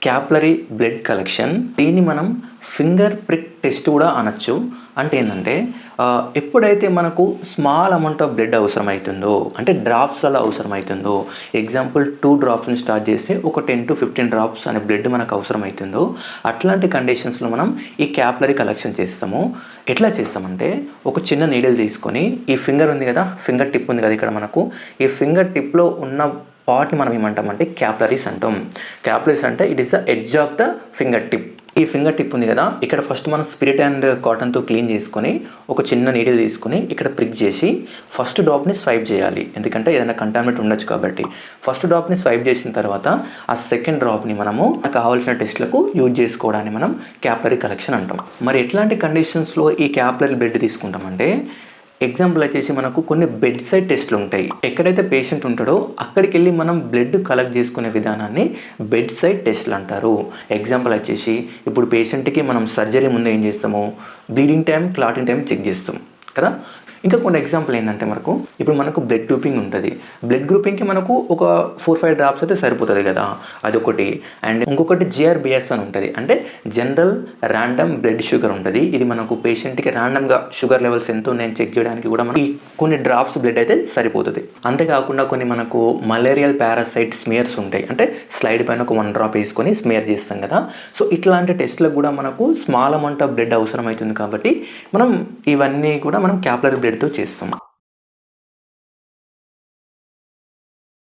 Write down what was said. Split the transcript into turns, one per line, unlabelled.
Capillary blood collection దీన్ని మనం finger prick test కూడా అనొచ్చు. అంటే ఏంటంటే ఎప్పుడైతే మనకు స్మాల్ అమౌంట్ ఆఫ్ బ్లడ్ అవసరమవుతుందో, అంటే డ్రాప్స్లలో అవసరమవుతుందో, ఎగ్జాంపుల్ 2 డ్రాప్స్ని స్టార్ట్ చేస్తే ఒక 10 to 15 డ్రాప్స్ అనే బ్లడ్ మనకు అవసరమవుతుందో, అట్లాంటి కండిషన్స్లో మనం ఈ క్యాపిలరీ కలెక్షన్ చేస్తాము. ఎట్లా చేస్తామంటే ఒక చిన్న నీడిల్ తీసుకొని, ఈ ఫింగర్ ఉంది కదా, ఫింగర్ టిప్ ఉంది కదా ఇక్కడ మనకు, ఈ ఫింగర్ టిప్లో ఉన్న పార్ట్ని మనం ఏమంటామంటే క్యాపిలరీస్ అంటాం. క్యాపిలరీస్ అంటే it is the edge of the finger tip. ఈ ఫింగర్ టిప్ ఉంది కదా, ఇక్కడ ఫస్ట్ మనం స్పిరిట్ అండ్ కాటన్తో క్లీన్ చేసుకొని ఒక చిన్న నీడిల్ తీసుకొని ఇక్కడ ప్రిక్ చేసి ఫస్ట్ డ్రాప్ని స్వైప్ చేయాలి. ఎందుకంటే ఏదైనా కంటామినేట్ ఉండొచ్చు కాబట్టి ఫస్ట్ డ్రాప్ని స్వైప్ చేసిన తర్వాత ఆ సెకండ్ డ్రాప్ని మనము కావాల్సిన టెస్ట్లకు యూజ్ చేసుకోవడాన్ని మనం క్యాపిలరీ కలెక్షన్ అంటాం. మరి ఎట్లాంటి కండిషన్స్లో ఈ క్యాపిలరీ బ్లడ్ తీసుకుంటామంటే, ఎగ్జాంపుల్ వచ్చేసి మనకు కొన్ని బెడ్ సైడ్ టెస్ట్లు ఉంటాయి. ఎక్కడైతే పేషెంట్ ఉంటాడో అక్కడికి వెళ్ళి మనం బ్లడ్ కలెక్ట్ చేసుకునే విధానాన్ని బెడ్ సైడ్ టెస్ట్లు అంటారు. ఎగ్జాంపుల్ వచ్చేసి ఇప్పుడు పేషెంట్కి మనం సర్జరీ ముందు ఏం చేస్తాము, bleeding time, clotting time check చేస్తాం కదా. ఇంకా కొన్ని ఎగ్జాంపుల్ ఏంటంటే మనకు ఇప్పుడు మనకు బ్లడ్ గ్రూపింగ్ ఉంటుంది. బ్లడ్ గ్రూపింగ్కి మనకు ఒక 4-5 డ్రాప్స్ అయితే సరిపోతుంది కదా, అదొకటి. అండ్ ఇంకొకటి జిఆర్బిఎస్ అని ఉంటుంది, అంటే జనరల్ ర్యాండమ్ బ్లడ్ షుగర్ ఉంటుంది. ఇది మనకు పేషెంట్కి ర్యాండమ్గా షుగర్ లెవెల్స్ ఎంత ఉన్నాయని చెక్ చేయడానికి కూడా మనకి కొన్ని డ్రాప్స్ బ్లడ్ అయితే సరిపోతుంది. అంతేకాకుండా కొన్ని మనకు మలేరియల్ పారాసైట్ స్మియర్స్ ఉంటాయి, అంటే స్లైడ్ పైన ఒక 1 డ్రాప్ వేసుకొని స్మియర్ చేస్తాం కదా. సో ఇట్లాంటి టెస్ట్లకు కూడా మనకు స్మాల్ అమౌంట్ ఆఫ్ బ్లడ్ అవసరం అవుతుంది కాబట్టి మనం ఇవన్నీ కూడా మనం క్యాపిలరీ బ్లడ్తో చేస్తాం.